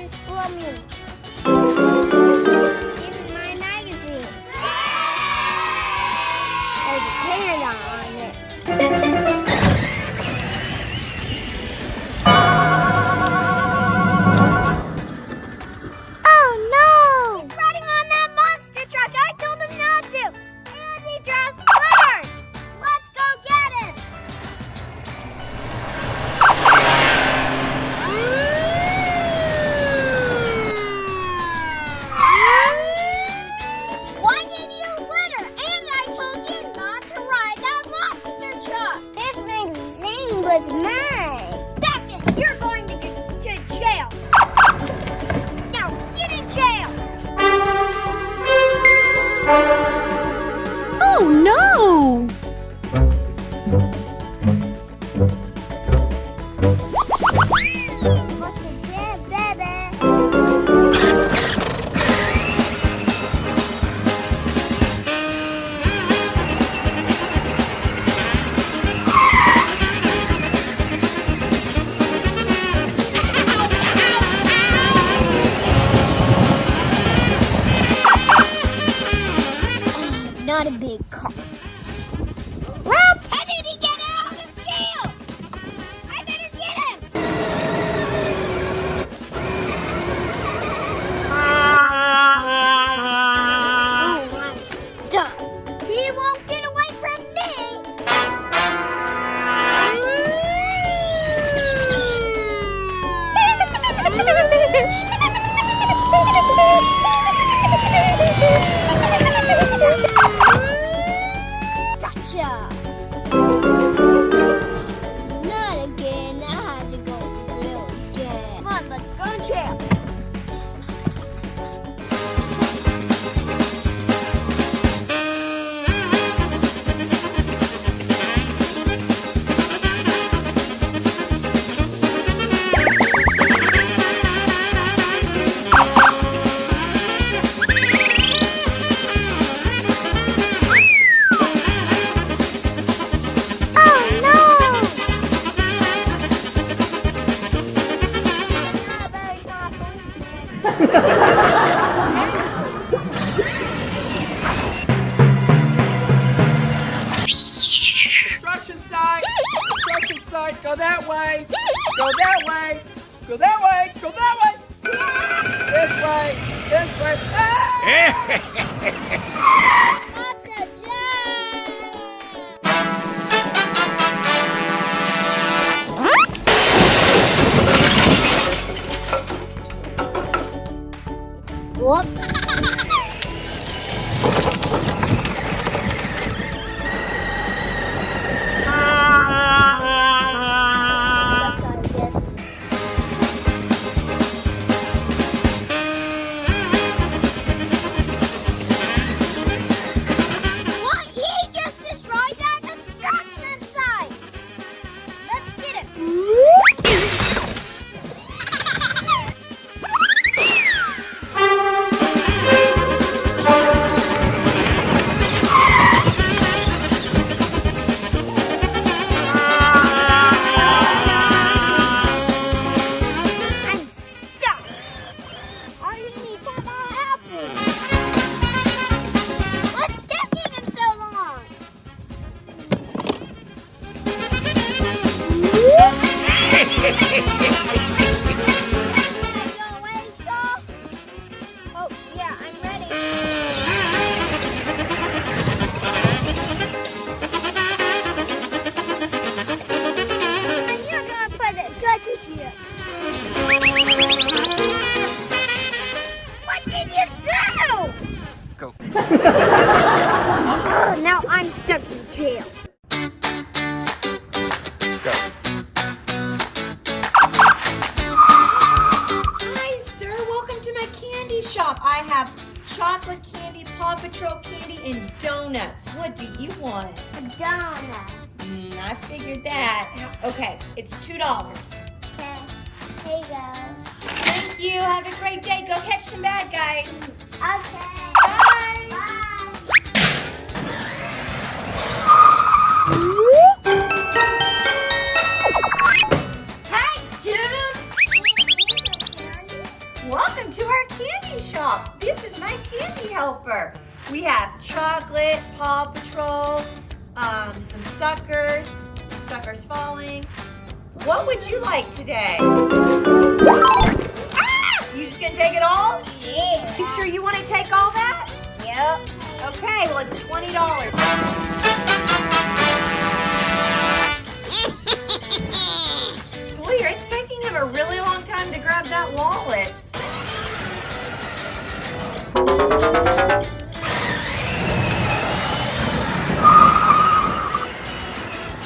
is for me. This is my magazine. There's a panda on it. Oh no! He's riding on that monster truck. I told him not to. And he drops glitter. Let's go get him. Why did you litter? And I told you not to ride that monster truck. This magazine was mine. That's it. You're going to get to jail. Now get in jail. Oh no! What's your dead, baby? Not a big car. Well, how did he get out of jail? I better get him. Oh, I'm stuck. He won't get away from me. Gotcha. Not again. I had to go to jail again. Come on, let's go to jail. Oh no! Construction site! Construction site! Go that way! Go that way! Go that way! Go that way! This way! This way! Ah! Lots of jam! Whoops. What? He just destroyed that construction site. Let's get him. I'm stuck. All you need to help me. What's taking him so long? Go away, Shaw. Oh, yeah, I'm ready. And you're gonna put a gun to you. What did you do? Go. Oh, now I'm stuck in jail. Go. Hi, sir. Welcome to my candy shop. I have chocolate candy, Paw Patrol candy, and donuts. What do you want? A donut. I figured that. Okay, it's $2. Okay, here you go. Thank you. Have a great day. Go catch some bad guys. Okay. Bye. Bye. Hey, dude! Welcome to our candy shop. This is my candy helper. We have chocolate, Paw Patrol, some suckers falling. What would you like today? Ah! You just gonna take it all? Yeah. You sure you want to take all that? Yep. Okay, well it's $20. Sawyer, it's taking him a really long time to grab that wallet.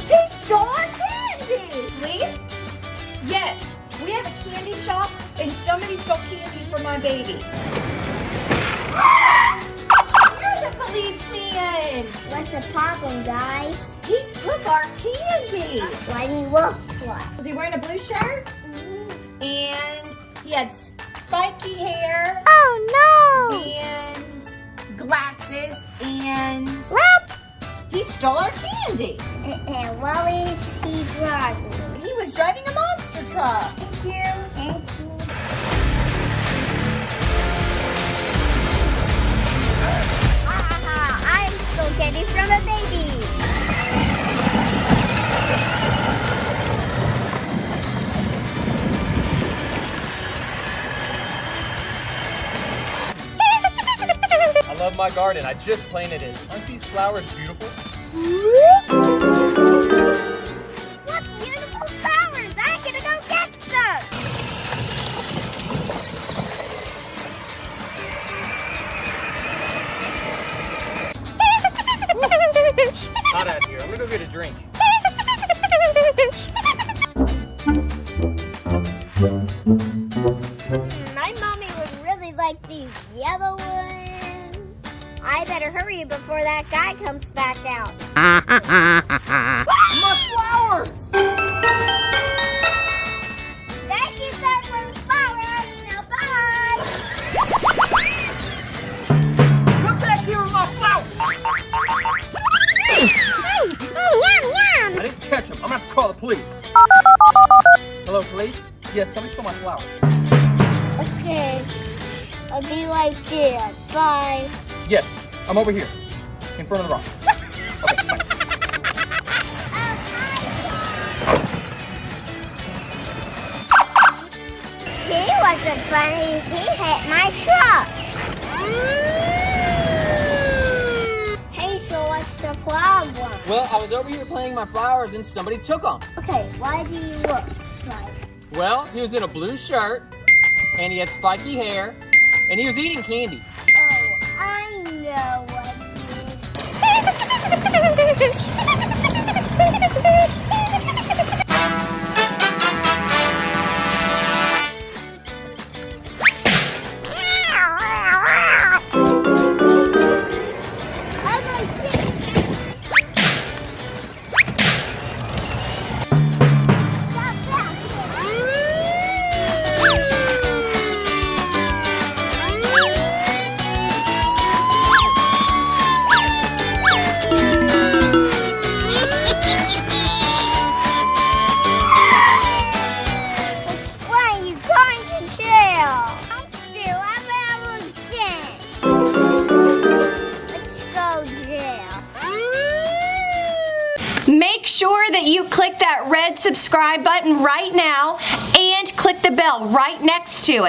He stole our candy! Police? Yes, we have a candy shop and somebody stole candy from my baby. You're the policeman! What's the problem, guys? He took our candy! Why do you look like? Was he wearing a blue shirt? And he had spiky hair Oh no! and glasses and What? he stole our candy. And what is he driving? He was driving a monster truck. Thank you. Thank you. I stole candy from a baby. I love my garden. I just planted it. Aren't these flowers beautiful? What beautiful flowers! I'm gonna go get some. Hot out here. I'm gonna go get a drink. My mommy would really like these yellow ones. I better hurry before that guy comes back out. My flowers! Thank you, sir, for the flowers. Now, bye. Come back here with my flowers! Yum, yum. I didn't catch them. I'm gonna have to call the police. Hello, police? Yes, somebody stole my flowers. Okay. I'll be right there. Bye. Yes, I'm over here, in front of the rock. Okay, bye. He wasn't funny. He hit my truck. Hey, so what's the problem? Well, I was over here playing my flowers and somebody took them. Okay, why do you look like? Well, he was in a blue shirt, and he had spiky hair, and he was eating candy. Oh, I know what Make sure that you click that red subscribe button right now and click the bell right next